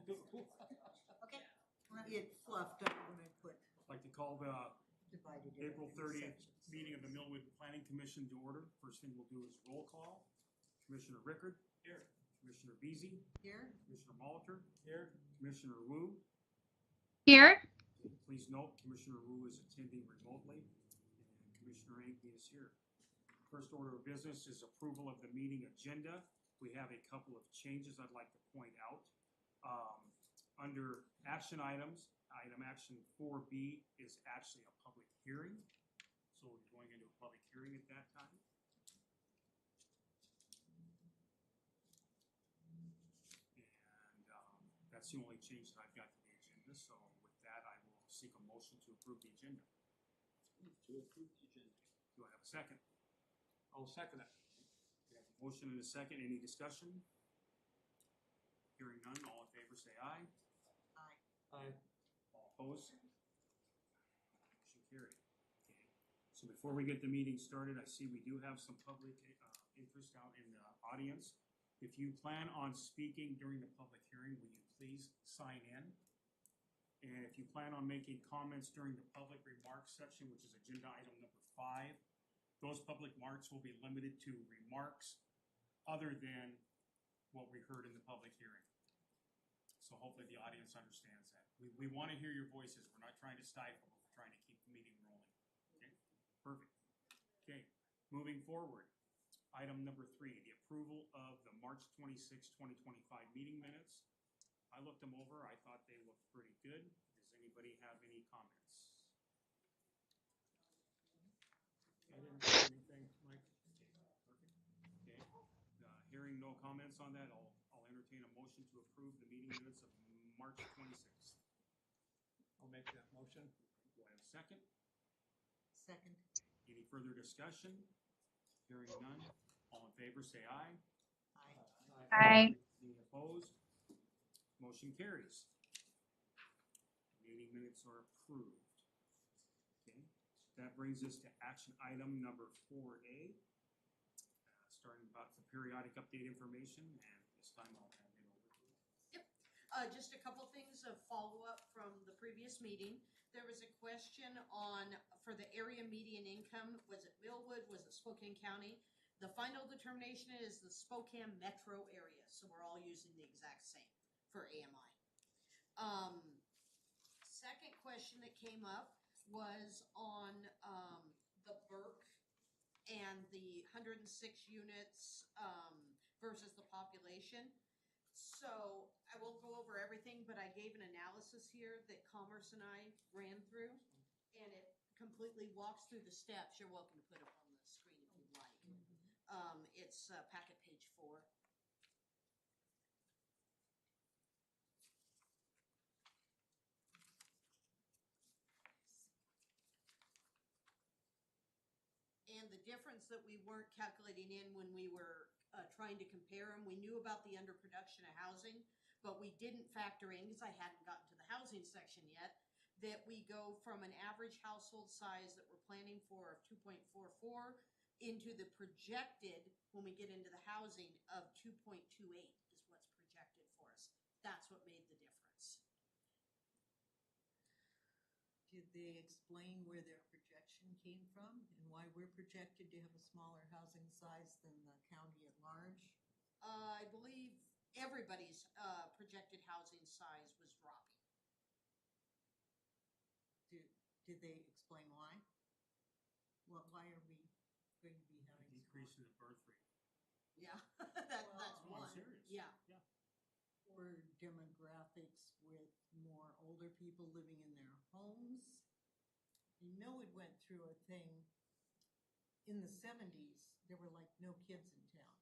Okay, it fluffed up when I put I'd like to call the divided it April up into 30th sections. meeting of the Millwood Planning Commission to order. First thing we'll do is roll call. Commissioner Rickard. Here. Commissioner Beasy. Here, Commissioner Molitor. Here. Commissioner Wu. Here. Please note, Commissioner Wu is attending remotely, and Commissioner Ankeny is here. First order of business is approval of the meeting agenda. We have a couple of changes I'd like to point out. Under action items, item action 4B is actually a public hearing. So we're going into a public hearing at that time. And that's the only change that I've got to the agenda. So with that, I will seek a motion to approve the agenda. To approve the agenda. Do I have a second? I'll second it. We have a motion and a second. Any discussion? Hearing none, all in favor say aye. aye. Aye. All opposed? Motion carried. Okay. So before we get the meeting started, I see we do have some public interest out in the audience. If you plan on speaking during the public hearing, will you please sign in? And if you plan on making comments during the public remarks section, which is agenda item number 5, those public remarks will be limited to remarks other than what we heard in the public hearing. So hopefully the audience understands that. We want to hear your voices. We're not trying to stifle, but we're trying to keep the meeting rolling. Okay, perfect. Okay, moving forward. Item number 3, the approval of the March 26, 2025 meeting minutes. I looked them over. I thought they looked pretty good. Does anybody have any comments? I didn't see anything, Mike. Okay, perfect. Okay, hearing no comments on that, I'll entertain a motion to approve the meeting minutes of March 26th. I'll make that motion. Do I have a second? Second, Any further discussion? Hearing none. All in favor, say aye. aye. Aye. Any opposed? Motion carries. Meeting minutes are approved. Okay, that brings us to action item number 4A. Starting about the periodic update information, and this time I'll hand it over to you. Just a couple things of follow-up from the previous meeting. There was a question for the area median income, was it Millwood, was it Spokane County? The final determination is the Spokane metro area, so we're all using the exact same for AMI. Second question that came up was on the Burke and the 106 units versus the population. So I won't go over everything, but I gave an analysis here that Commerce and I ran through, and it completely walks through the steps. You're welcome to put it on the screen if you'd like. It's packet page 4. And the difference that we weren't calculating in when we were trying to compare them, we knew about the underproduction of housing, but we didn't factor in, because I hadn't gotten to the housing section yet, that we go from an average household size that we're planning for of 2.44 into the projected, when we get into the housing, of 2.28 is what's projected for us. That's what made the difference. Did they explain where their projection came from and why we're projected to have a smaller housing size than the county at large? I believe everybody's projected housing size was dropping. Did they explain why? Why are we going to be having Decrease in the birth rate. Yeah, that's I'm one. serious. Yeah. or demographics with more older people living in their homes? You know, it went through a thing in the 70s. There were like no kids in town.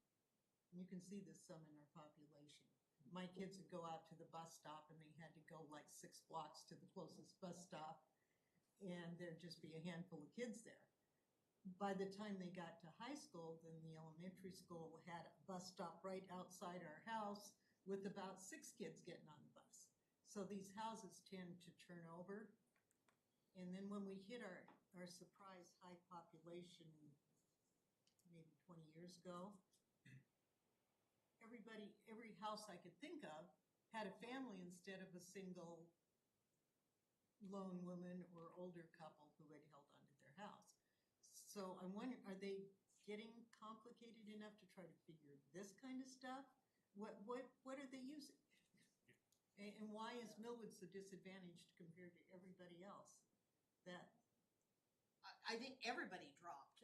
And you can see this some in our population. My kids would go out to the bus stop and they had to go like 6 blocks to the closest bus stop, and there'd just be a handful of kids there. By the time they got to high school, then the elementary school had a bus stop right outside our house with about 6 kids getting on the bus. So these houses tend to turn over. And then when we hit our surprise high population maybe 20 years ago, every house I could think of had a family instead of a single lone woman or older couple who had held onto their house. So I'm wondering, are they getting complicated enough to try to figure this kind of stuff? What are they using? And why is Millwood so disadvantaged compared to everybody else? That, I think everybody dropped.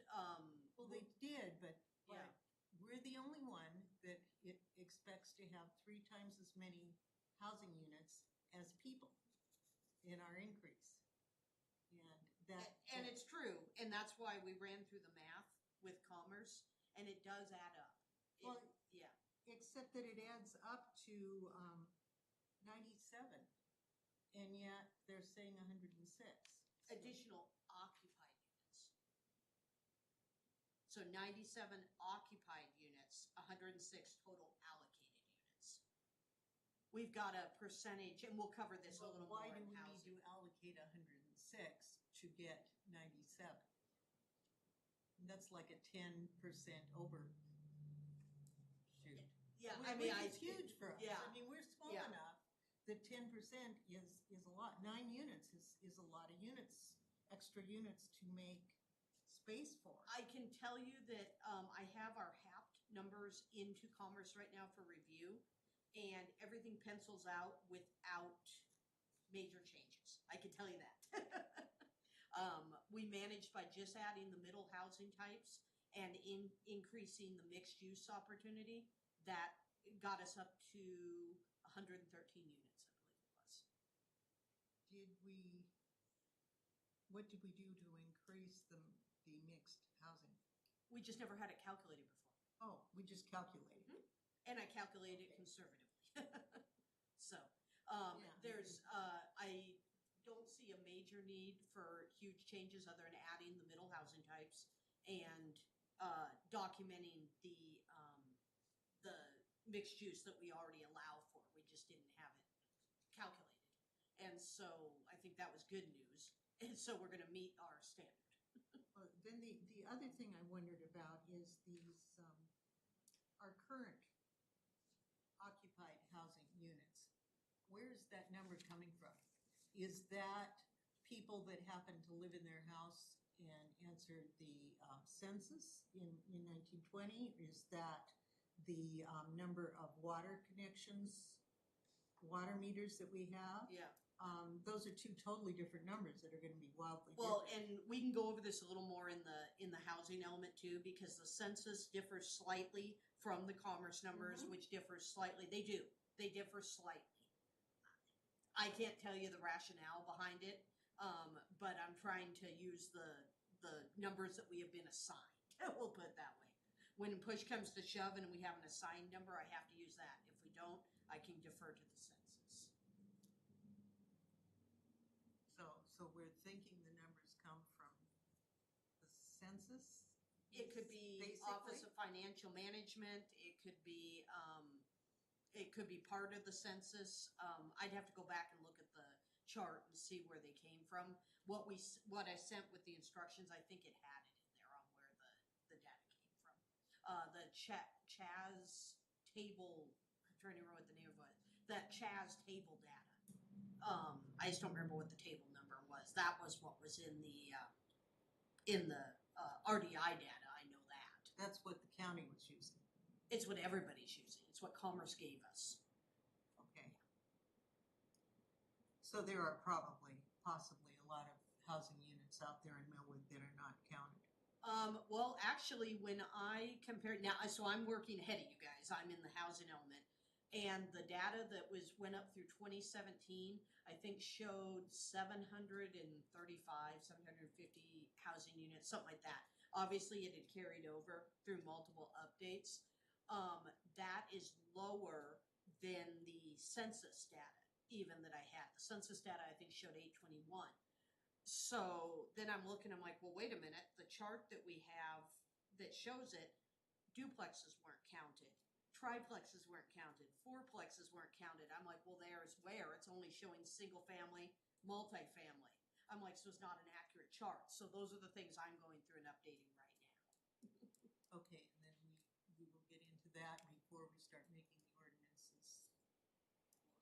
well, they did, but Yeah. we're the only one that it expects to have 3 times as many housing units as people in our increase. And that. And it's true, and that's why we ran through the math with Commerce, and it does add up. Well, Yeah, except that it adds up to 97, and yet they're saying 106. additional occupied units. So 97 occupied units, 106 total allocated units. We've got a percentage, and we'll cover this a But little why more do in we need housing. to allocate 106 to get 97? That's like a 10% over. Shoot. Yeah, Which I mean, is huge for us. yeah. I mean, we're small Yeah. enough that 10% is a lot. 9 units is a lot of units, extra units to make space for. I can tell you that I have our HAPT numbers into Commerce right now for review, and everything pencils out without major changes. I can tell you that. We managed by just adding the middle housing types and increasing the mixed use opportunity. That got us up to 113 units, I believe it was. What did we do to increase the mixed housing? We just never had it calculated before. Oh, we just calculated. Mhm. And I calculated it conservatively. So, Yeah. there's, I don't see a major need for huge changes other than adding the middle housing types and, documenting the mixed use that we already allow for. We just didn't have it calculated. And so I think that was good news. And so we're gonna meet our standard. Then the other thing I wondered about is these, our current occupied housing units. Where's that number coming from? Is that people that happen to live in their house and answered the census in 1920? Is that the number of water connections, water meters that we have? Yeah. Those are 2 totally different numbers that are gonna be wildly Well, different. and we can go over this a little more in the housing element too, because the census differs slightly from the Commerce numbers, Mhm. which differs slightly. They do. They differ slightly. I can't tell you the rationale behind it, but I'm trying to use the numbers that we have been assigned. We'll put it that way. When push comes to shove and we have an assigned number, I have to use that. If we don't, I can defer to the census. So we're thinking the numbers come from the census? It could be Office of Financial Management, it could be part of the census. I'd have to go back and look at the chart and see where they came from. What I sent with the instructions, I think it had it in there on where the data came from. The Chaz table, I'm trying to remember what the name of it, that Chaz table data. I just don't remember what the table number was. That was what was in the RDI data, I know that. That's what the county was using. It's what everybody's using. It's what Commerce gave us. Okay. So there are possibly a lot of housing units out there in Millwood that are not counted. Well, actually, when I compared, now, so I'm working ahead of you guys. I'm in the housing element. And the data that went up through 2017, I think showed 735, 750 housing units, something like that. Obviously, it had carried over through multiple updates. That is lower than the census data, even that I had. The census data, I think, showed 821. So then I'm looking, I'm like, well, wait a minute. The chart that we have that shows it, duplexes weren't counted. Triplexes weren't counted, fourplexes weren't counted. I'm like, well, there's where it's only showing single family, multifamily. I'm like, so it's not an accurate chart. So those are the things I'm going through and updating right now. Okay, and then we will get into that before we start making the ordinances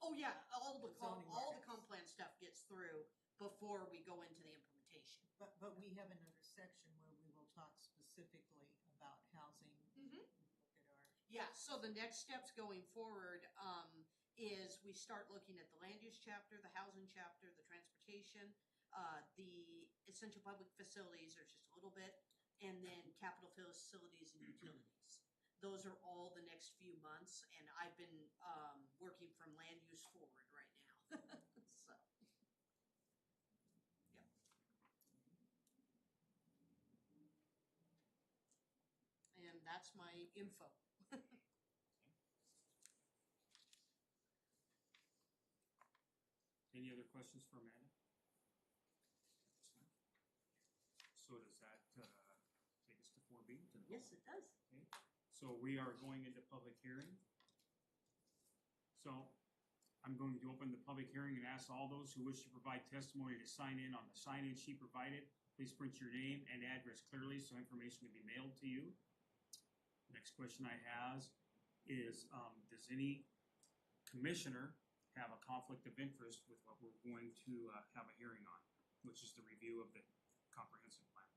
Oh, yeah, all the Zoning all the regs. comp plan stuff gets through before we go into the implementation. But we have another section where we will talk specifically about housing. Mhm. Look at our, Yeah, so the next steps going forward, is we start looking at the land use chapter, the housing chapter, the transportation, the essential public facilities, there's just a little bit, and then capital facilities and utilities. Those are all the next few months, and I've been, working from land use forward right now, so. Yeah. And that's my info. Any other questions for Amanda? So does that, take us to 4B? To the vote? Yes, it does. So we are going into public hearing. So I'm going to open the public hearing and ask all those who wish to provide testimony to sign in on the sign-in sheet provided. Please print your name and address clearly so information can be mailed to you. Next question I have is, does any commissioner have a conflict of interest with what we're going to have a hearing on, which is the review of the comprehensive plan?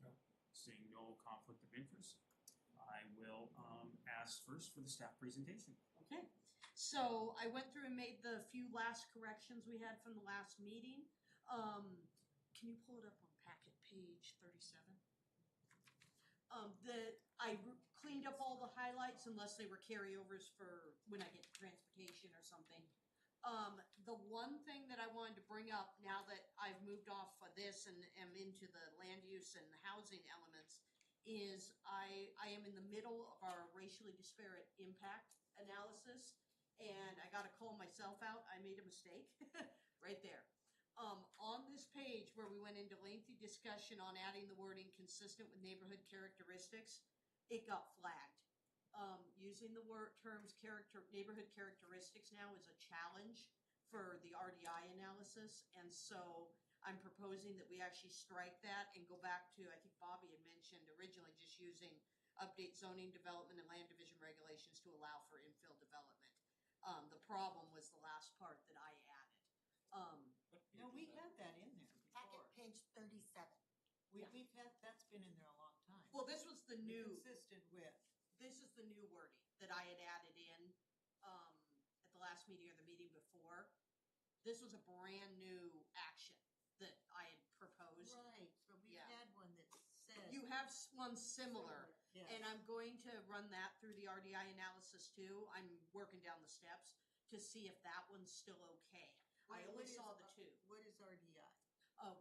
No. Seeing no conflict of interest, I will ask first for the staff presentation. Okay, so I went through and made the few last corrections we had from the last meeting. Can you pull it up on packet page 37? I cleaned up all the highlights unless they were carryovers for when I get to transportation or something. The one thing that I wanted to bring up now that I've moved off of this and am into the land use and housing elements is I am in the middle of our racially disparate impact analysis, and I gotta call myself out. I made a mistake right there. On this page where we went into lengthy discussion on adding the wording consistent with neighborhood characteristics, it got flagged. Using the neighborhood characteristics now is a challenge for the RDI analysis, and so I'm proposing that we actually strike that and go back to, I think Bobby had mentioned originally, just using update zoning development and land division regulations to allow for infill development. The problem was the last part that I added. no, we had that in there Packet before. page 37. We've had, that's been in there a long time. Well, this was the new, Consistent with, this is the new wording that I had added in, at the last meeting or the meeting before. This was a brand new action that I had proposed. right, but we've Yeah. had one that said. You have one similar, Yes. and I'm going to run that through the RDI analysis too. I'm working down the steps to see if that one's still okay. I What only is, saw the two. What is RDI?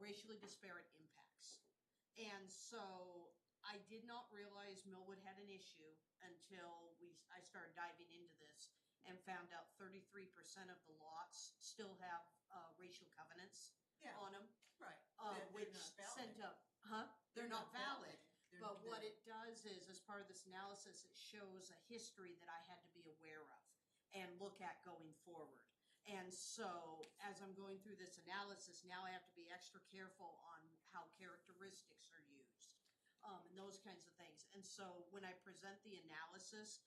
Racially disparate impacts. And so I did not realize Millwood had an issue until I started diving into this and found out 33% of the lots still have racial covenants Yeah, on them, right. They're which not valid. sent up, they're not valid. They're- But what they're- it does is, as part of this analysis, it shows a history that I had to be aware of and look at going forward. And so, as I'm going through this analysis, now I have to be extra careful on how characteristics are used, and those kinds of things. And so, when I present the analysis,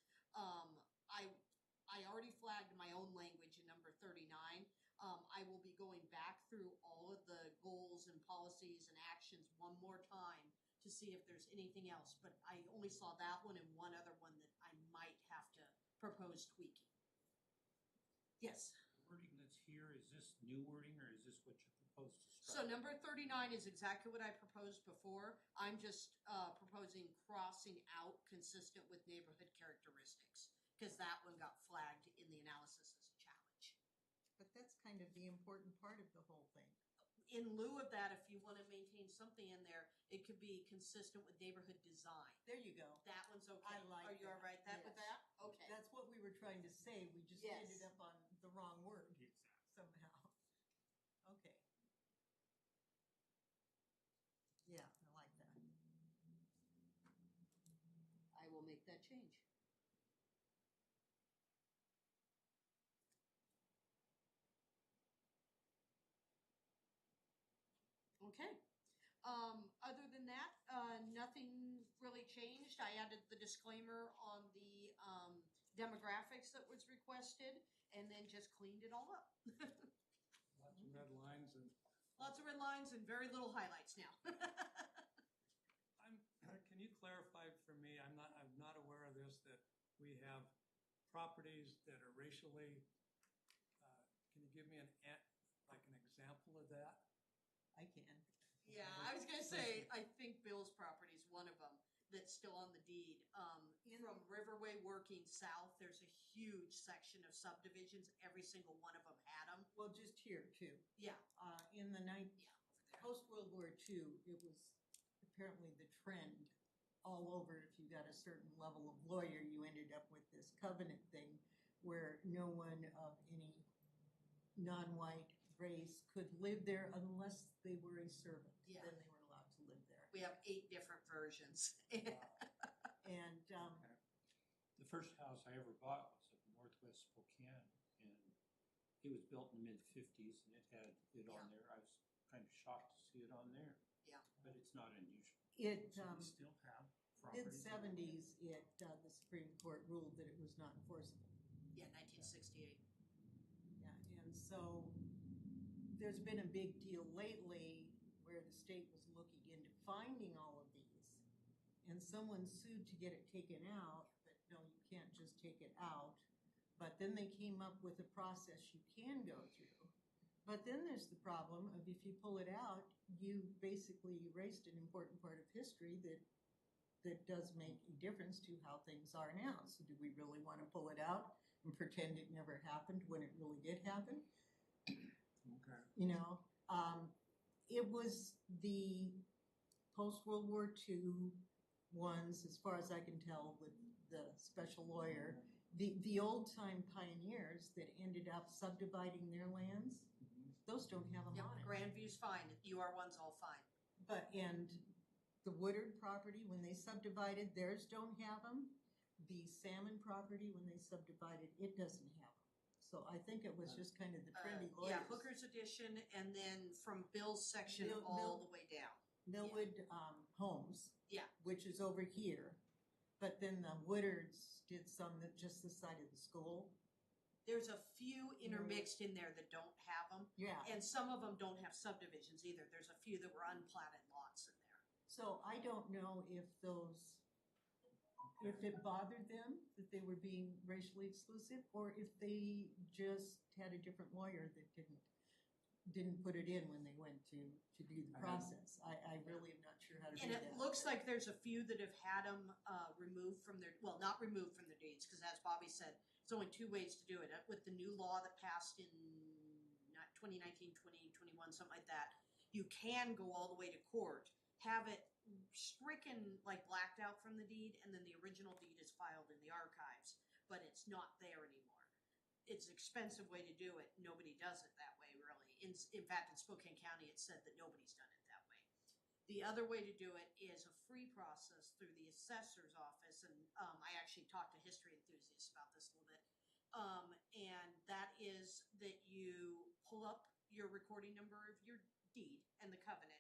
I already flagged my own language in number 39. I will be going back through all of the goals and policies and actions one more time to see if there's anything else, but I only saw that one and one other one that I might have to propose tweaking. Yes, Wording that's here, is this new wording or is this what you proposed to strike? so number 39 is exactly what I proposed before. I'm just proposing crossing out consistent with neighborhood characteristics, because that one got flagged in the analysis as a challenge. But that's kind of the important part of the whole thing. In lieu of that, if you want to maintain something in there, it could be consistent with neighborhood design. There you go. That one's okay. I like Are you that. all right with Yes. that? Okay. That's what we were trying to say, we just Yes. ended up on the wrong word Exactly. somehow. Okay. Yeah, I like that. I will make that change. Okay. Other than that, nothing really changed. I added the disclaimer on the demographics that was requested, and then just cleaned it all up. Lots of red lines and Lots of red lines and very little highlights now. can you clarify for me, I'm not aware of this, that we have properties that are racially, can you give me like an example of that? I can. Yeah, I was gonna say, I think Bill's property is one of them that's still on the deed. From Riverway working south, there's a huge section of subdivisions. Every single one of them had them. Well, just here too. Yeah, In the night, yeah, over there. post-World War II, it was apparently the trend all over. If you got a certain level of lawyer, you ended up with this covenant thing where no one of any non-white race could live there unless they were a servant. Yeah. Then they were allowed to live there. We have 8 different versions. And The first house I ever bought was at Northwest Spokane, and it was built in the mid-50s, and it had it Yeah. on there. I was kind of shocked to see it on there. Yeah. But it's not unusual. it, So we still have properties. mid-70s, the Supreme Court ruled that it was not enforceable. Yeah, 1968. Yeah, and so there's been a big deal lately where the state was looking into finding all of these. And someone sued to get it taken out, but no, you can't just take it out. But then they came up with a process you can go through. But then there's the problem of if you pull it out, you basically erased an important part of history that does make a difference to how things are now. So do we really want to pull it out and pretend it never happened when it really did happen? Okay. You know, it was the post-World War II ones, as far as I can tell, with the special lawyer, the old-time pioneers that ended up subdividing their lands, those don't have them Yep, on it. Grandview's fine. UR1's all fine. But, and the Woodard property, when they subdivided, theirs don't have them. The Salmon property, when they subdivided, it doesn't have them. So I think it was just kind of the trendy lawyers. Yeah, Hooker's Edition, and then from Bill's section Bill- all the way down. Millwood Homes. Yeah. Which is over here. But then the Woodards did some that just the side of the school. There's a few intermixed in there that don't have them, Yeah. and some of them don't have subdivisions either. There's a few that were unplatted lots in there. So I don't know if if it bothered them that they were being racially exclusive, or if they just had a different lawyer that didn't put it in when they went to do the process. I really am not sure how to do And that. it looks like there's a few that have had them removed from their, well, not removed from their deeds, because as Bobby said, there's only 2 ways to do it. With the new law that passed in 2019, 2021, something like that, you can go all the way to court, have it stricken, like blacked out from the deed, and then the original deed is filed in the archives, but it's not there anymore. It's an expensive way to do it. Nobody does it that way, really. In fact, in Spokane County, it said that nobody's done it that way. The other way to do it is a free process through the assessor's office, and I actually talked to history enthusiasts about this a little bit. And that is that you pull up your recording number of your deed and the covenant.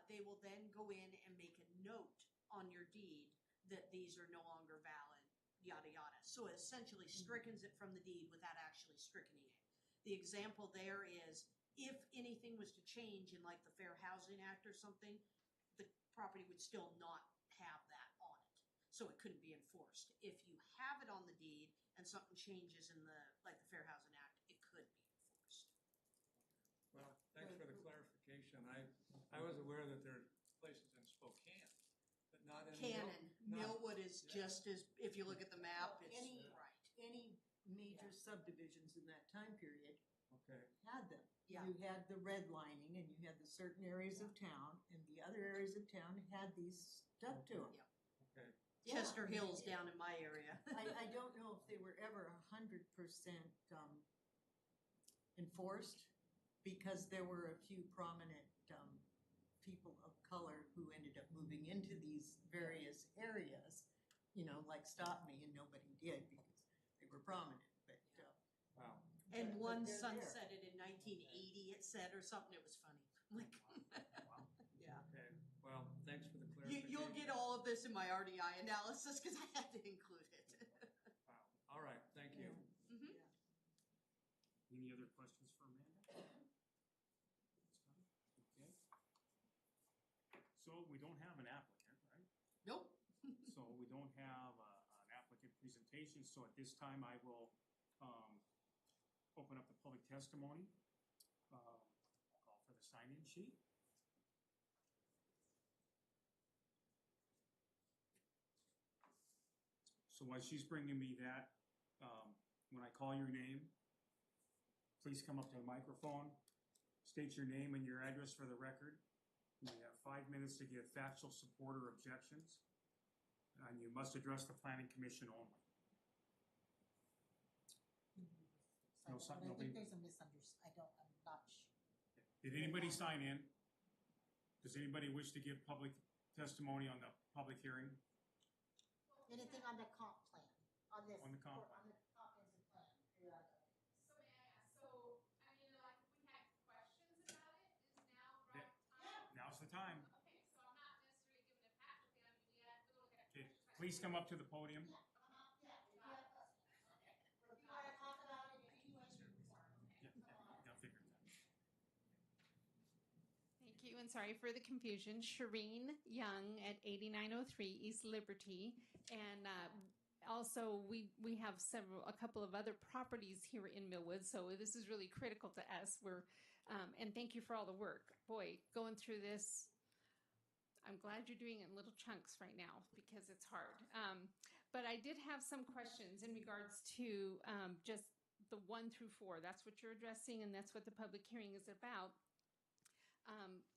They will then go in and make a note on your deed that these are no longer valid, yada yada. So it essentially strickens it from the deed without actually strickening it. The example there is if anything was to change in like the Fair Housing Act or something, the property would still not have that on it. So it couldn't be enforced. If you have it on the deed and something changes in the Fair Housing Act, it could be enforced. Well, thanks for the clarification. I was aware that there are places in Spokane, but not in. Cannon, Millwood is Yeah. just as, if you look at the map, it's Any- right. Any major subdivisions in that time period Okay, had them. Yeah. You had the redlining, and you had the certain areas of town, and the other areas of town had these stuck to them. Yeah. okay. Chester Hill's down in my area. I don't know if they were ever 100% enforced, because there were a few prominent people of color who ended up moving into these various areas, you know, like Stop Me, and nobody did because they were prominent, but. Wow. And but one they're there. sunsetted in 1980, it said, or something. It was funny. I'm like, yeah. Okay, well, thanks for the You'll clarification. get all of this in my RDI analysis because I had to include it. Wow. questions for Amanda? Okay. So we don't have an applicant, right? Nope. So we don't have an applicant presentation, so at this time I will open up the public testimony. Call for the sign-in sheet. So while she's bringing me that, when I call your name, please come up to the microphone, state your name and your address for the record. You have 5 minutes to give factual support or objections, and you must address the planning commission only. No, So, I nobody- think there's a misunderstanding, I'm not sure. Did anybody sign in? Does anybody wish to give public testimony on the public hearing? Anything on the comp plan, on this? On the comp or plan. On the comprehensive plan, periodic. So may I ask, so, I mean, like, if we had questions about it, is now Yeah. right time? Now's the time. Okay, so I'm not necessarily giving a applicant, I mean, yeah, we'll look at Okay, questions. please come up to the podium. Yeah, if you have questions, okay. If you wanna talk about it in any way, you're Yeah, figured that. Thank you, and sorry for the confusion. Shireen Young at 8903 East Liberty. And also, we have a couple of other properties here in Millwood, so this is really critical to us. And thank you for all the work. Boy, going through this, I'm glad you're doing it in little chunks right now because it's hard. But I did have some questions in regards to just the 1 through 4. That's what you're addressing, and that's what the public hearing is about.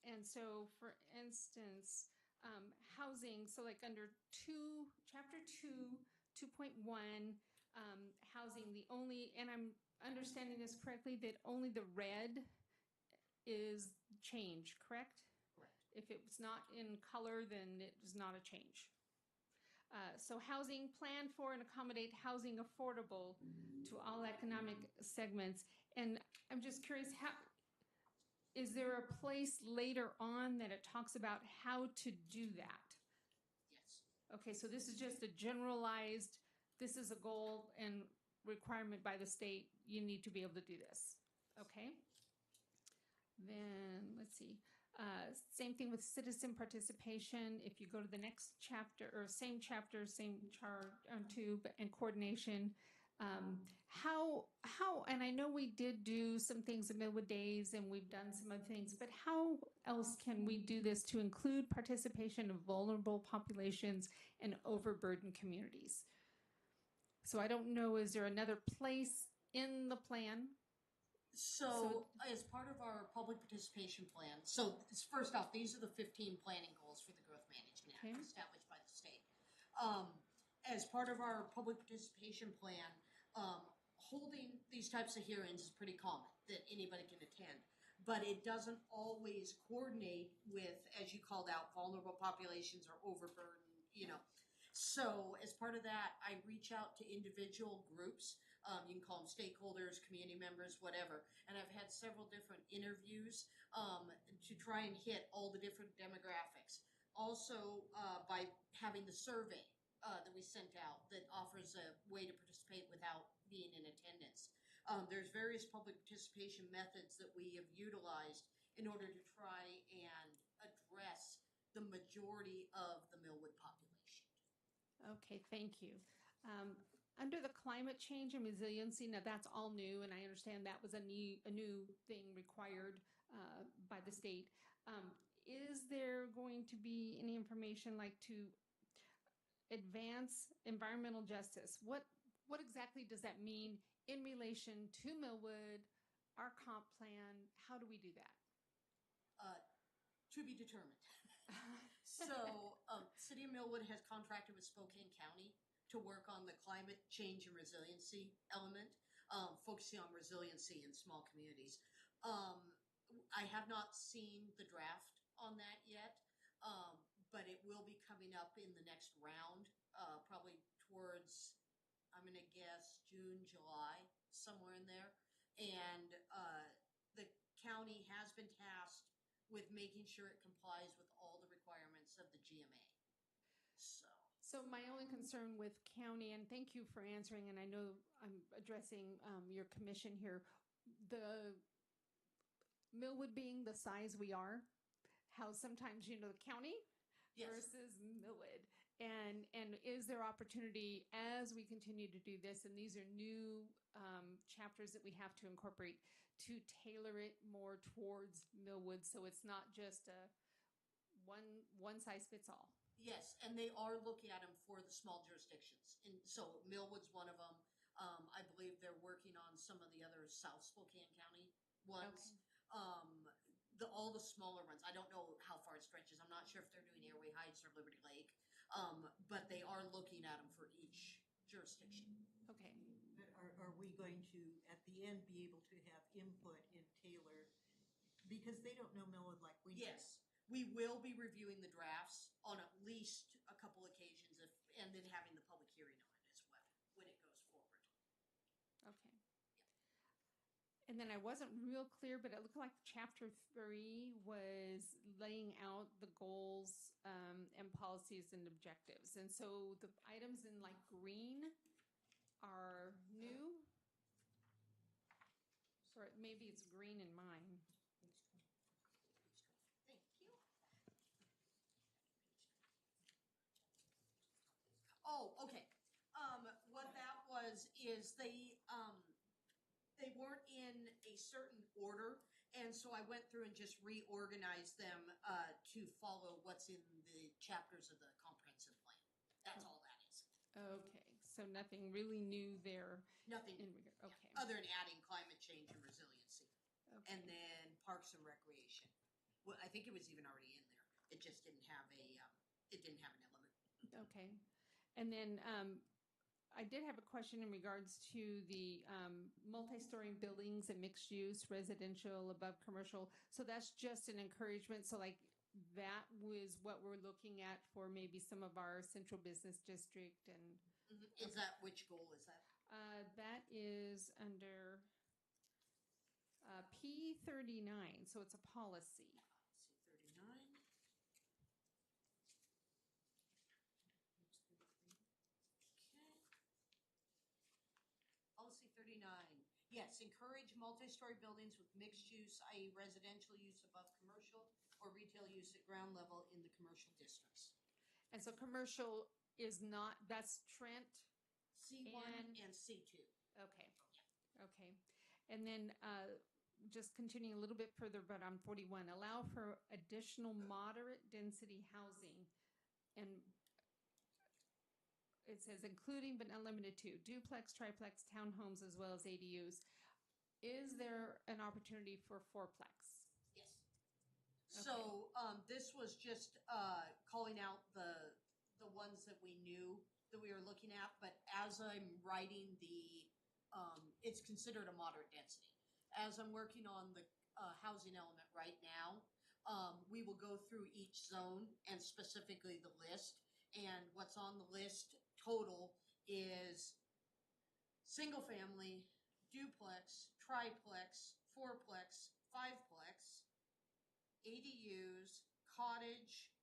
And so, for instance, housing, so like under chapter 2.1, housing, and I'm understanding this correctly, that only the red is change, correct? Correct. If it's not in color, then it is not a change. So housing, plan for and accommodate housing affordable to all economic segments. And I'm just curious, is there a place later on that it talks about how to do that? Yes. Okay, so this is just a generalized, this is a goal and requirement by the state, you need to be able to do this. Okay? Then, let's see. Same thing with citizen participation. If you go to the next chapter, or same chapter, same chart on 2, and coordination. How, and I know we did do some things at Millwood Days and we've done some other things, but how else can we do this to include participation of vulnerable populations and overburdened communities? So I don't know, is there another place in the plan? So, as part of our public participation plan, first off, these are the 15 planning goals for the Growth Management Act Okay. established by the state. As part of our public participation plan, holding these types of hearings is pretty common, that anybody can attend. But it doesn't always coordinate with, as you called out, vulnerable populations or overburdened, So as part of that, I reach out to individual groups. You can call them stakeholders, community members, whatever. And I've had several different interviews to try and hit all the different demographics. Also, by having the survey that we sent out that offers a way to participate without being in attendance. There's various public participation methods that we have utilized in order to try and address the majority of the Millwood population. Okay, thank you. Under the climate change and resiliency, now that's all new, and I understand that was a new thing required by the state. Is there going to be any information like to advance environmental justice? What exactly does that mean in relation to Millwood, our comp plan? How do we do that? To be determined. So, City of Millwood has contracted with Spokane County to work on the climate change and resiliency element, focusing on resiliency in small communities. I have not seen the draft on that yet, but it will be coming up in the next round, probably towards, I'm going to guess, June, July, somewhere in there. And the county has been tasked with making sure it complies with all the requirements of the GMA. So my only concern with county, and thank you for answering, and I know I'm addressing your commission here, the Millwood being the size we are, how sometimes, you know, the county Yes. versus Millwood. And is there opportunity as we continue to do this, and these are new chapters that we have to incorporate, to tailor it more towards Millwood, so it's not just a one size fits all? Yes, and they are looking at them for the small jurisdictions. And so Millwood's one of them. I believe they're working on some of the other South Spokane County ones. All the smaller ones, I don't know how far it stretches. I'm not sure if they're doing Airway Heights or Liberty Lake. But they are looking at them for each jurisdiction. Okay. But are we going to, at the end, be able to have input in Taylor? Because they don't know Millwood like we do. Yes, we will be reviewing the drafts on at least a couple occasions and then having the public hearing on it as well when it goes forward. Okay. And then I wasn't real clear, but it looked like chapter 3 was laying out the goals and policies and objectives. And so the items in like green are new. Or maybe it's green in mine. Thank you. Oh, okay. What that was is they weren't in a certain order, and so I went through and just reorganized them to follow what's in the chapters of the comprehensive plan. That's all that is. Okay. So nothing really new there. Nothing In regard. Okay. other than adding climate change and resiliency, Okay. and then parks and recreation. Well, I think it was even already in there. It just didn't have an element. Okay. And then I did have a question in regards to the multi-story buildings and mixed use, residential above commercial. So that's just an encouragement. So like that was what we're looking at for maybe some of our central business district. And Is that, which goal is that? that is under P39. So it's a policy. C 39. Okay. Policy 39. Yes, encourage multi-story buildings with mixed use, i.e. residential use above commercial or retail use at ground level in the commercial districts. And so commercial is not, that's Trent. C1 And- and C2. Okay. Okay. And then just continuing a little bit further, but on 41, allow for additional moderate density housing. And it says including but not limited to duplex, triplex, townhomes, as well as ADUs. Is there an opportunity for fourplex? Yes. So this was just calling out the ones that we knew that we were looking at, but as I'm writing it's considered a moderate density. As I'm working on the housing element right now, we will go through each zone and specifically the list. And what's on the list total is single family, duplex, triplex, fourplex, fiveplex, ADUs, cottage,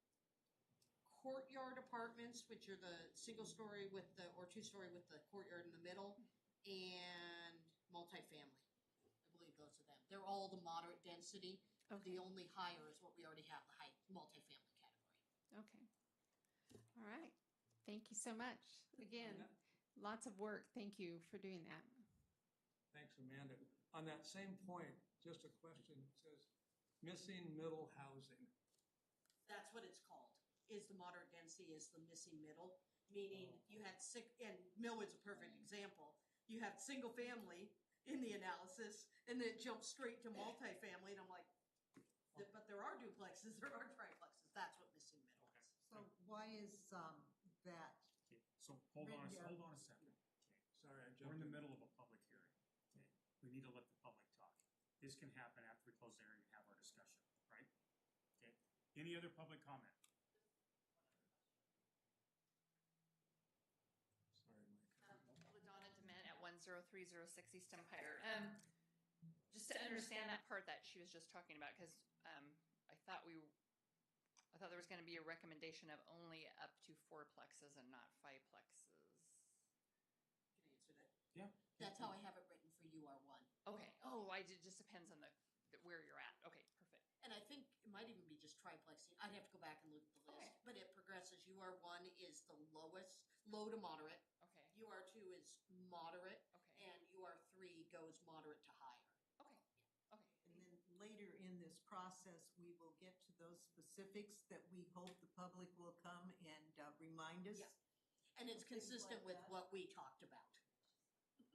courtyard apartments, which are the single story with the, or two story with the courtyard in the middle, and multifamily. I believe those are them. They're all the moderate density. Okay. The only higher is what we already have, the high multifamily category. Okay. All right. Thank you so much. Again, lots of work. Thank you for doing that. Thanks, Amanda. On that same point, just a question. It says missing middle housing. That's what it's called, is the moderate density is the missing middle, meaning you had and Millwood's a perfect example. You had single family in the analysis, and then it jumped straight to multifamily, and I'm like, but there are duplexes, there are triplexes. That's what missing middle is. So why is that? Okay, so hold on a second. Okay. Sorry, I We're in jumped the in. middle of a public hearing. Okay, we need to let the public talk. This can happen after we close the hearing and have our discussion, right? Okay, any other public comment? Sorry, Mike. LaDonna Dement at 10306 East Empire. Just to understand that part that she was just talking about, because I thought there was going to be a recommendation of only up to fourplexes and not fiveplexes. Can I answer that? Yeah. That's how I have it written for UR1. Okay. Oh, I it just depends on where you're at. Okay, perfect. And I think it might even be just triplexing. I'd have to go back and look at the list. Okay. But it progresses. UR1 is the lowest, low to moderate. Okay, UR2 is moderate. okay, And UR3 goes moderate to higher. okay, okay. And then later in this process, we will get to those specifics that we hope the public will come and remind us. Yeah. And it's Things consistent like with that. what we talked about.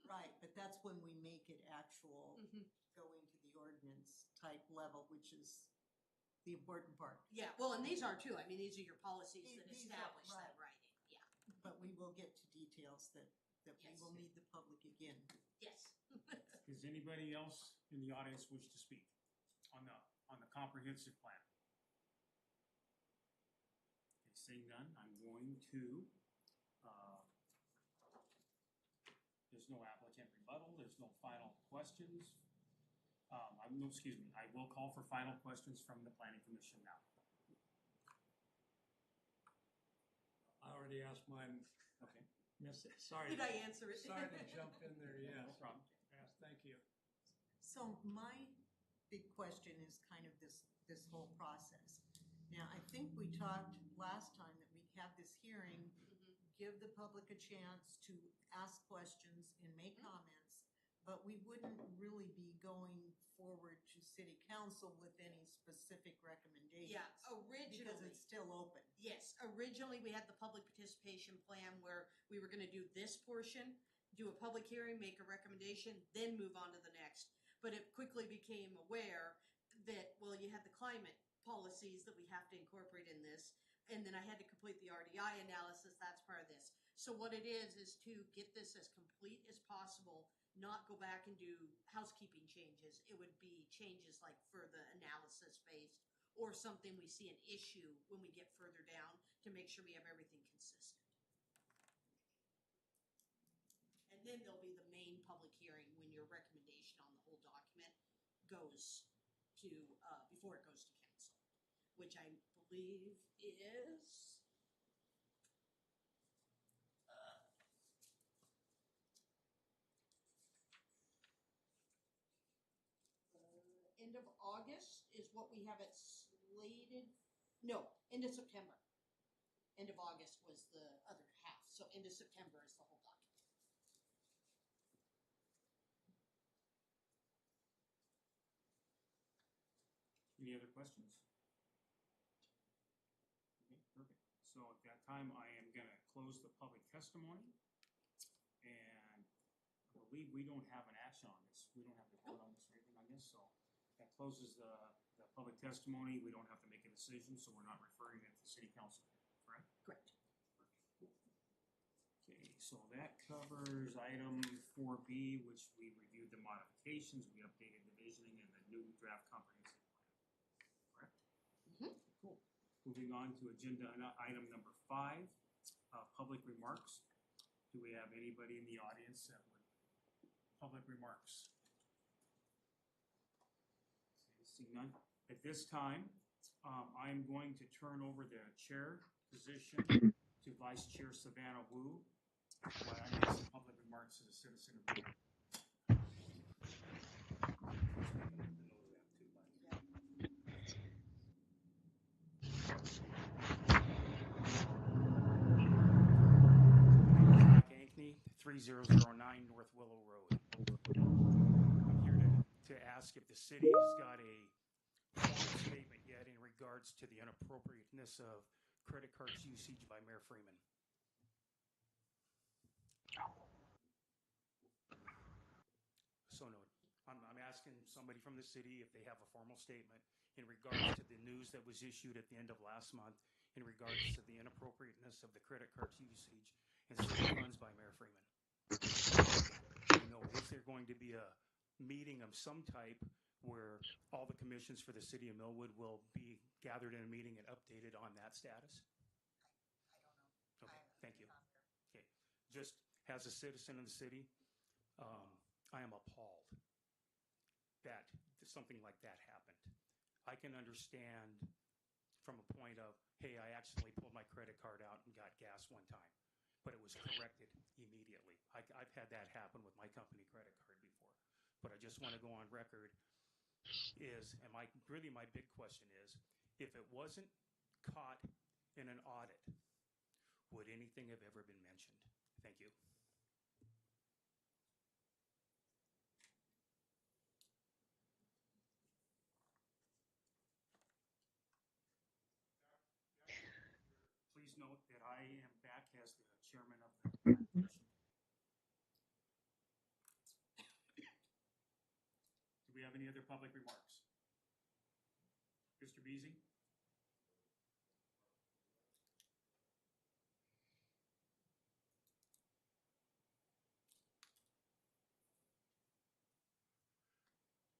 Right, but that's when we make it actual, Mhm. going to the ordinance type level, which is the important part. Yeah, well, and these are too. I mean, these are your policies that These are- establish that right. writing. Yeah. But we will get to details that we Yes. will need the public again. Yes. Does anybody else in the audience wish to speak on the comprehensive plan? Okay, seeing none, I'm going to, there's no applicant rebuttal, there's no final questions. I will call for final questions from the planning commission now. I already asked mine. Okay. Sorry. Did I answer it? Sorry to jump in there, yes. No problem. Yes, thank you. So my big question is kind of this whole process. Now, I think we talked last time that we'd have this hearing, give the public a chance to ask questions and make comments, but we wouldn't really be going forward to city council with any specific recommendations. Yeah, Because originally. it's still open. Yes, originally we had the public participation plan where we were gonna do this portion, do a public hearing, make a recommendation, then move on to the next. But it quickly became aware that, well, you had the climate policies that we have to incorporate in this. And then I had to complete the RDI analysis, that's part of this. So what it is to get this as complete as possible, not go back and do housekeeping changes. It would be changes like for the analysis based or something we see an issue when we get further down to make sure we have everything consistent. And then there'll be the main public hearing when your recommendation on the whole document goes to, before it goes to council, which I believe is end of August is what we have it slated. No, end of September. End of August was the other half, so end of September is the whole document. Any other questions? Okay, perfect. So at that time, I am gonna close the public testimony. And I believe we don't have an action on this. We don't have to vote on this or anything on this, so that closes the public testimony. We don't have to make a decision, so we're not referring it to city council, correct? Correct. Okay, so that covers item 4B, which we reviewed the modifications, we updated the visioning and the new draft comprehensive plan. Correct? Mhm. Cool. Moving on to agenda item number 5, public remarks. Do we have anybody in the audience that would, public remarks? Okay, seeing none. At this time, I am going to turn over the chair position to Vice Chair Savannah Wu, while I make some public remarks as a citizen of Wu. Jack Ankney, 3009 North Willow Road. I'm here to ask if the city has got a formal statement yet in regards to the inappropriateness of credit cards usage by Mayor Freeman. So no, I'm asking somebody from the city if they have a formal statement in regards to the news that was issued at the end of last month in regards to the inappropriateness of the credit cards usage and city funds by Mayor Freeman. You know, is there going to be a meeting of some type where all the commissions for the city of Millwood will be gathered in a meeting and updated on that status? I don't know. Okay, thank you. Okay, just as a citizen of the city, I am appalled that something like that happened. I can understand from a point of, hey, I accidentally pulled my credit card out and got gas one time, but it was corrected immediately. I've had that happen with my company credit card before. but I just want to go on record is, and my big question is, if it wasn't caught in an audit, would anything have ever been mentioned? Thank you. Please note that I am back as the chairman of the commission. Do we have any other public remarks? Mr. Beasy?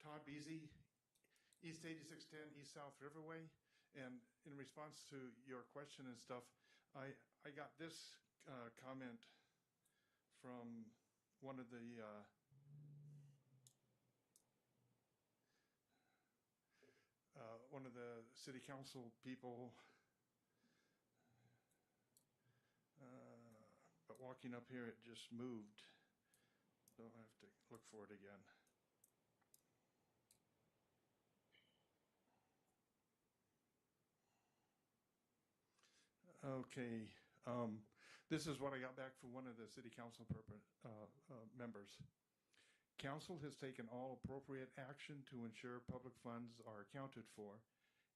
Todd Beasy, East 8610, East South Riverway. And in response to your question and stuff, I got this comment from one of the city council people. But walking up here, it just moved. So I have to look for it again. Okay, this is what I got back from one of the city council members. Council has taken all appropriate action to ensure public funds are accounted for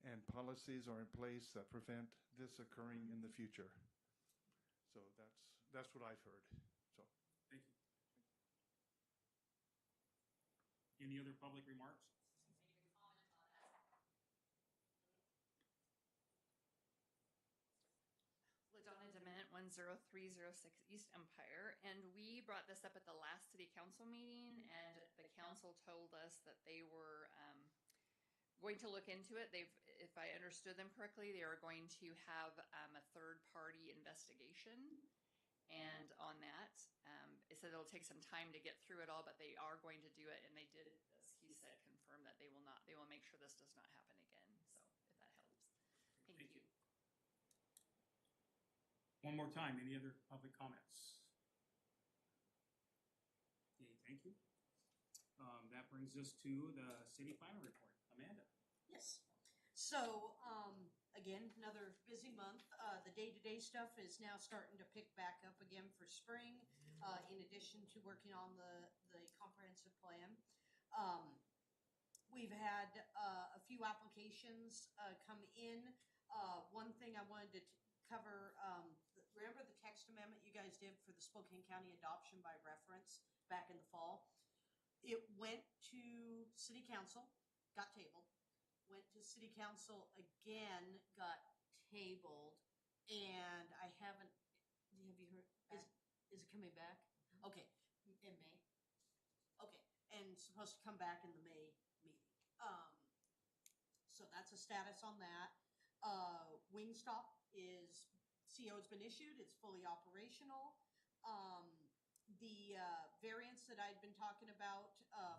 and policies are in place that prevent this occurring in the future. So that's what I've heard. So thank you. Any other public remarks? LaDonna Dement, 10306 East Empire, and we brought this up at the last city council meeting, and the council told us that they were going to look into it. If I understood them correctly, they are going to have a third-party investigation, and on that, it said it'll take some time to get through it all, but they are going to do it, and they did, as he said, confirm that they will make sure this does not happen again. So, if that helps, thank you. One more time, any other public comments? Okay, thank you. That brings us to the city planner report. Amanda? Yes. So, again, another busy month. The day-to-day stuff is now starting to pick back up again for spring, in addition to working on the comprehensive plan. We've had a few applications come in. One thing I wanted to cover, remember the text amendment you guys did for the Spokane County adoption by reference back in the fall? It went to city council, got tabled, went to city council again, got tabled, and I haven't, have you heard, is it coming back? Okay, in May? Okay, and supposed to come back in the May meeting. So that's a status on that. Wingstop is, CO's been issued, it's fully operational. The variance that I'd been talking about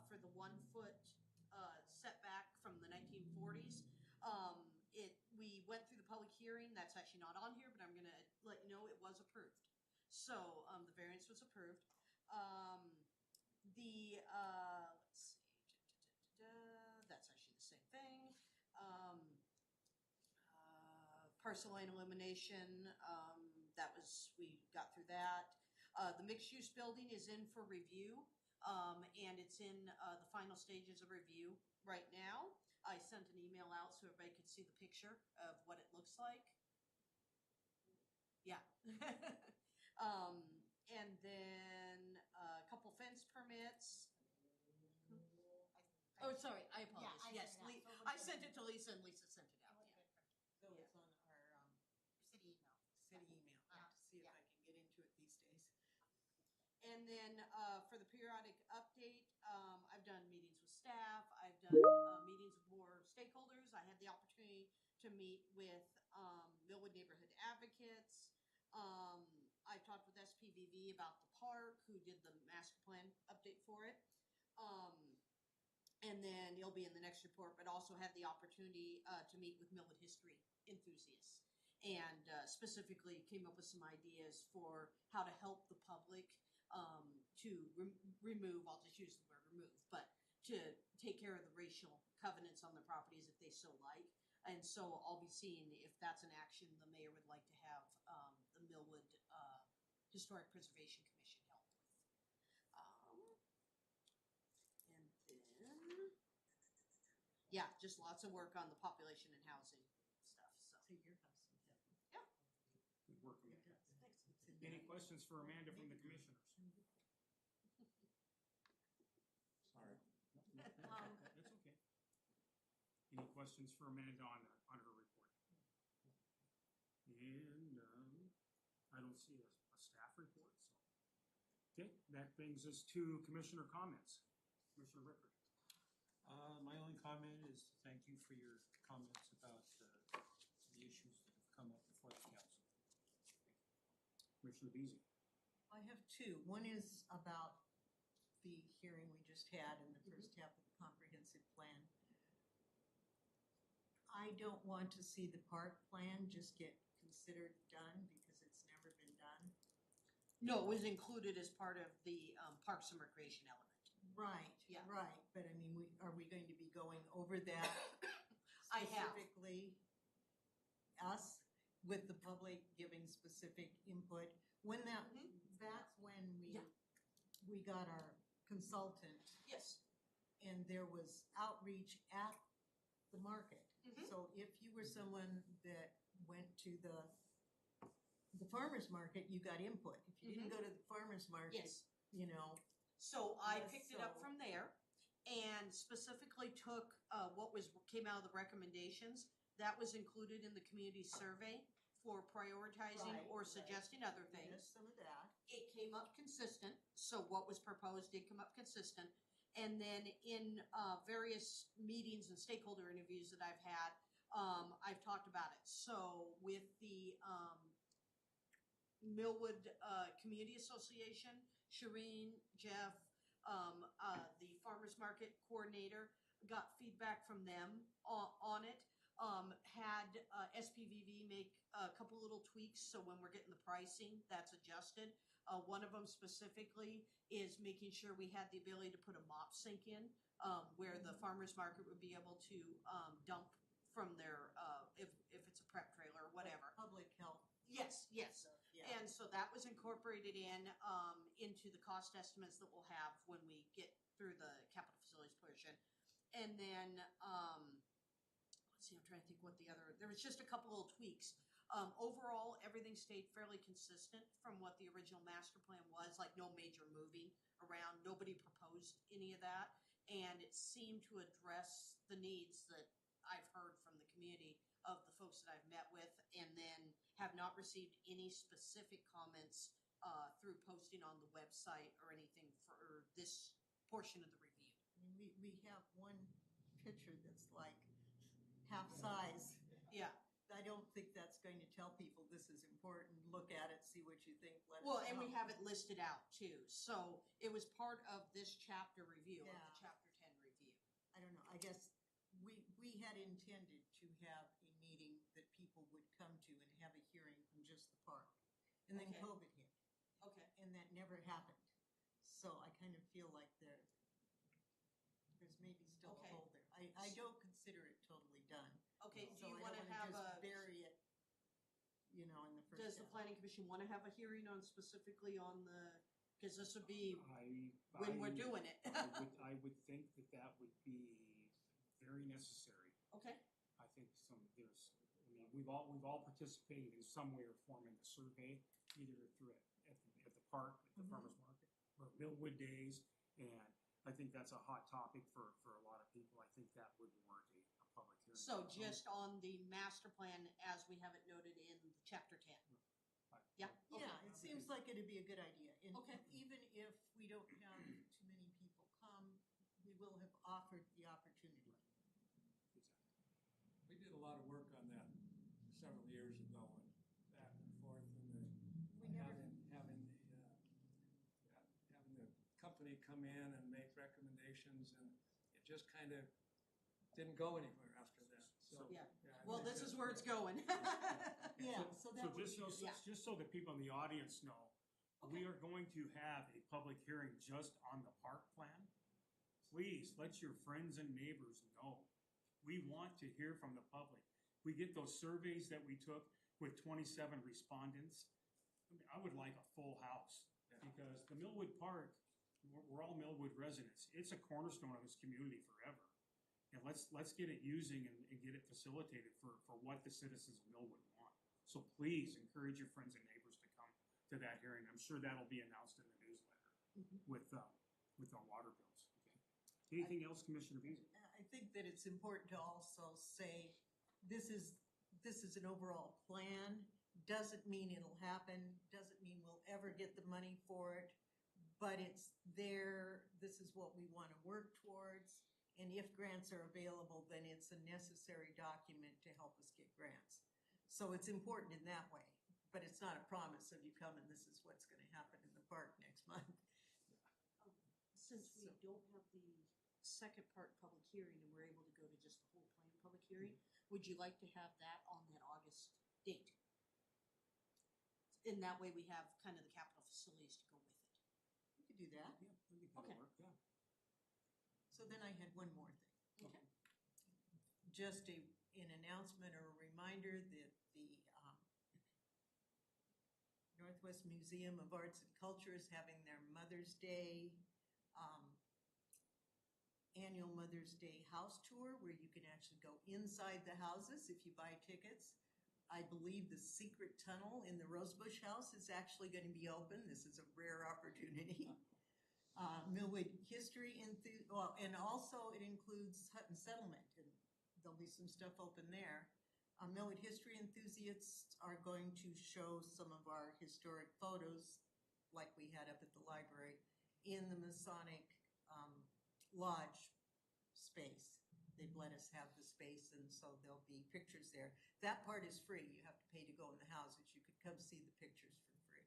for the 1 foot setback from the 1940s, we went through the public hearing. That's actually not on here, but I'm gonna let you know it was approved. So the variance was approved. Let's see, that's actually the same thing. Parcel line elimination, we got through that. The mixed use building is in for review, and it's in the final stages of review right now. I sent an email out so everybody could see the picture of what it looks like. Yeah. And then a couple fence permits. Oh, sorry, I apologize. Yes, I sent it to Lisa and Lisa sent it out. So it's on our City email. city email. I have to see if I can get into it these days. And then for the periodic update, I've done meetings with staff. I've done meetings with more stakeholders. I had the opportunity to meet with Millwood Neighborhood Advocates. I talked with SPVV about the park, who did the master plan update for it. And then it'll be in the next report, but also had the opportunity to meet with Millwood history enthusiasts. And specifically came up with some ideas for how to help the public remove, I'll just use the word remove, but to take care of the racial covenants on the properties if they so like. And so I'll be seeing if that's an action the mayor would like to have, the Millwood, Historic Preservation Commission help with. And then, yeah, just lots of work on the population and housing stuff, so. So your house is heaven. Yeah. Good work, It Amanda. does. It's in Any the- questions for Amanda from the commissioners? Sorry. That's okay. Any questions for Amanda on her report? And, I don't see a staff report, so. Okay, that brings us to commissioner comments. Commissioner Rickard. My only comment is to thank you for your comments about the issues that have come up before the council. Commissioner Beasley. I have two. One is about the hearing we just had in the first half of the comprehensive plan. I don't want to see the park plan just get considered done because it's never been done. No, it was included as part of the Parks and Recreation element. Right, Yeah. right, but I mean, are we going to be going over that I have. specifically? Us, with the public giving specific input? When that's when Yeah. we got our consultant Yes. and there was outreach at the market. Mhm. So if you were someone that went to the farmer's market, you got input. If you didn't go to the farmer's market, Yes. you know, So I Yes, picked it up so- from there and specifically took what came out of the recommendations. That was included in the community survey for prioritizing Right, or right. suggesting other there's things. some of that. It came up consistent, so what was proposed did come up consistent. And then in various meetings and stakeholder interviews that I've had, I've talked about it. So with the Millwood Community Association, Shireen, Jeff, the farmers market coordinator, got feedback from them on it. Had SPVV make a couple little tweaks, so when we're getting the pricing, that's adjusted. One of them specifically is making sure we had the ability to put a mop sink in, where the farmer's market would be able to dump from their, if it's a prep trailer or whatever. Public health Yes, yes. stuff, yeah. And so that was incorporated into the cost estimates that we'll have when we get through the capital facilities portion. And then, let's see, I'm trying to think what there was just a couple little tweaks. Overall, everything stayed fairly consistent from what the original master plan was, like no major moving around. Nobody proposed any of that. And it seemed to address the needs that I've heard from the community of the folks that I've met with, and then have not received any specific comments through posting on the website or anything for this portion of the review. I mean, we have one picture that's like half size. Yeah. I don't think that's going to tell people this is important. Look at it, see what you think. Let us Well, and we know. have it listed out too. So it was part of this chapter review, of the Yeah. chapter 10 review. I don't know, I guess we had intended to have a meeting that people would come to and have a hearing from just the park. And then Okay. COVID hit, Okay. and that never happened. So I kind of feel like there's maybe still Okay. a hole there. I don't consider it totally done. Okay, do So you I want to don't wanna have just a, bury it, you know, in the first. does the half. planning commission want to have a hearing on specifically on the, because this would be I- when we're doing it. I would think that would be very necessary. Okay, I think we've all participated in some way or form in the survey, either through at the park, at the Mhm. farmer's market, or Millwood Days, and I think that's a hot topic for a lot of people. I think that would warrant a public hearing. so just on the master plan as we have it noted in chapter 10. Yeah. Okay. Yeah, it seems like it'd be a good idea. And Okay. even if we don't have too many people come, we will have offered the opportunity. We did a lot of work on that several years ago and back and forth and We never, having the company come in and make recommendations, and it just kind of didn't go anywhere after that. So, Yeah. I Well, think this is that's where it's good. going. yeah, so that would be, Just so that people in the audience know, We are going to have a public hearing just on the park plan. Please let your friends and neighbors know. We want to hear from the public. We get those surveys that we took with 27 respondents. I mean, I would like a full house because the Millwood Park, we're all Millwood residents. It's a cornerstone of this community forever. And let's get it using and get it facilitated for what the citizens of Millwood want. So please encourage your friends and neighbors to come to that hearing. I'm sure that'll be announced in the newsletter with our water bills. Okay. Anything else, Commissioner Beasley? I think that it's important to also say, this is an overall plan. Doesn't mean it'll happen, doesn't mean we'll ever get the money for it, but it's there. This is what we want to work towards. And if grants are available, then it's a necessary document to help us get grants. So it's important in that way, but it's not a promise of you come and this is what's going to happen in the park next month. Since we don't have the second part public hearing and we're able to go to just the whole plan public hearing, would you like to have that on that August date? In that way, we have kind of the capital facilities to go with it. We could do that. Yeah, I think that'll Okay. work, yeah. So then I had one more thing. Okay. Just an announcement or a reminder that the Northwest Museum of Arts and Culture is having their Mother's Day, annual Mother's Day house tour where you can actually go inside the houses if you buy tickets. I believe the secret tunnel in the Rosebush House is actually going to be open. This is a rare opportunity. Millwood history, and also it includes Hutton Settlement, and there'll be some stuff open there. Millwood history enthusiasts are going to show some of our historic photos, like we had up at the library, in the Masonic Lodge space. They've let us have the space, and so there'll be pictures there. That part is free. You have to pay to go in the houses. You could come see the pictures for free.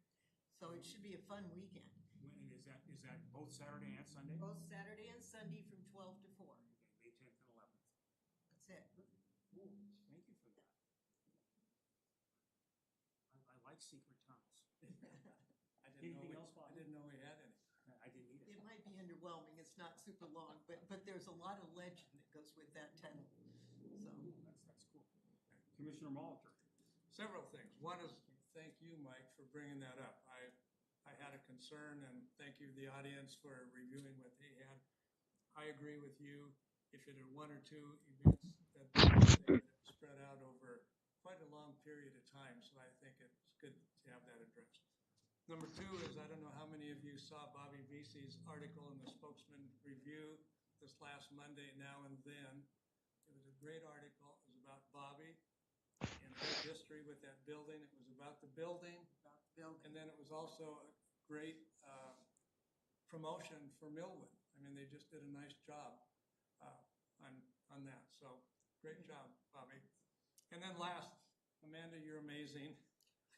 So it should be a fun weekend. When is that both Saturday and Sunday? Both Saturday and Sunday from 12 to 4. Okay, May 10th and 11th. That's it. Cool. Thank you for that. I like secret tunnels. Anything else, Bob? I didn't know we had any. I didn't either. It might be underwhelming. It's not super long, but there's a lot of legend that goes with that tunnel. So That's cool. Commissioner Molitor. Several things. One is thank you, Mike, for bringing that up. I had a concern, and thank you to the audience for reviewing what they had. I agree with you. If it are one or two events, that they spread out over quite a long period of time, so I think it's good to have that addressed. Number two is, I don't know how many of you saw Bobby Vesey's article in the Spokesman Review this last Monday, Now and Then. It was a great article. It was about Bobby and her history with that building. It was about the building. And then it was also a great promotion for Millwood. I mean, they just did a nice job on that. So great job, Bobby. And then last, Amanda, you're amazing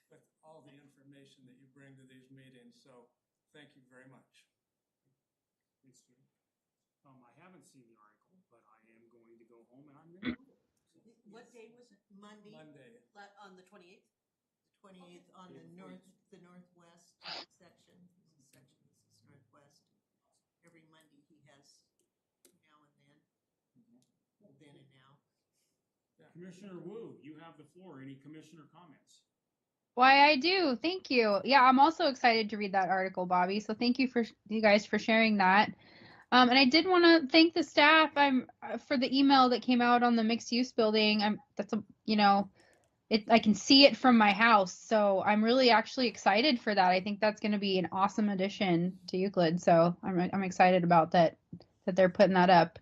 with all the information that you bring to these meetings. So thank you very much. Thanks, Jim. I haven't seen the article, but I am going to go home and I'm going to read it. What day was it? Monday, Monday. On the 28th? the 28th, on the northwest section. This is northwest. Every Monday he has now and then, then and now. Commissioner Wu, you have the floor. Any commissioner comments? Why, I do. Thank you. Yeah, I'm also excited to read that article, Bobby. So thank you guys for sharing that. And I did want to thank the staff for the email that came out on the mixed use building. I can see it from my house, so I'm really actually excited for that. I think that's going to be an awesome addition to Euclid. So I'm excited about that they're putting that up.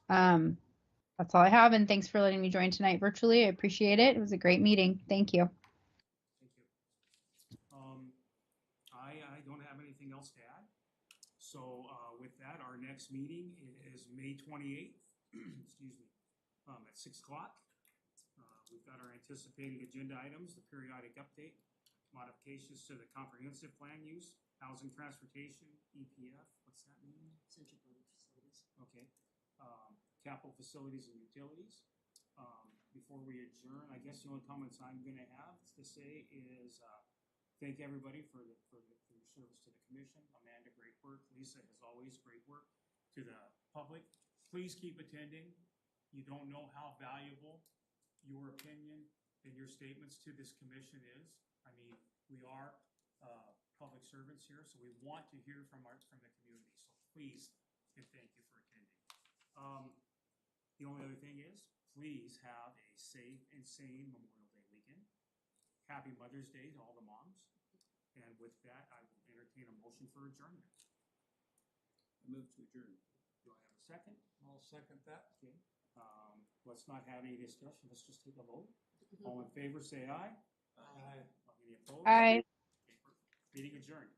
That's all I have, and thanks for letting me join tonight virtually. I appreciate it. It was a great meeting. Thank you. Thank you. I don't have anything else to add. So with that, our next meeting is May 28th, excuse me, at 6 o'clock. We've got our anticipated agenda items, the periodic update, modifications to the comprehensive plan use, housing transportation, EPF, what's that mean? Central Building Facilities. Okay. Capital facilities and utilities. Before we adjourn, I guess the only comments I'm going to have to say is thank everybody for your service to the commission. Amanda, great work. Lisa, as always, great work. To the public, please keep attending. You don't know how valuable your opinion and your statements to this commission is. I mean, we are public servants here, so we want to hear from the community. So please, and thank you for attending. The only other thing is, please have a safe and sane Memorial Day weekend. Happy Mother's Day to all the moms. And with that, I will entertain a motion for adjournment. I move to adjourn. Do I have a second? I'll second that. Okay. Let's not have any discussion. Let's just take a vote. All in favor, say aye. Aye. Any opposed? Aye. Okay, perfect. Meeting adjourned.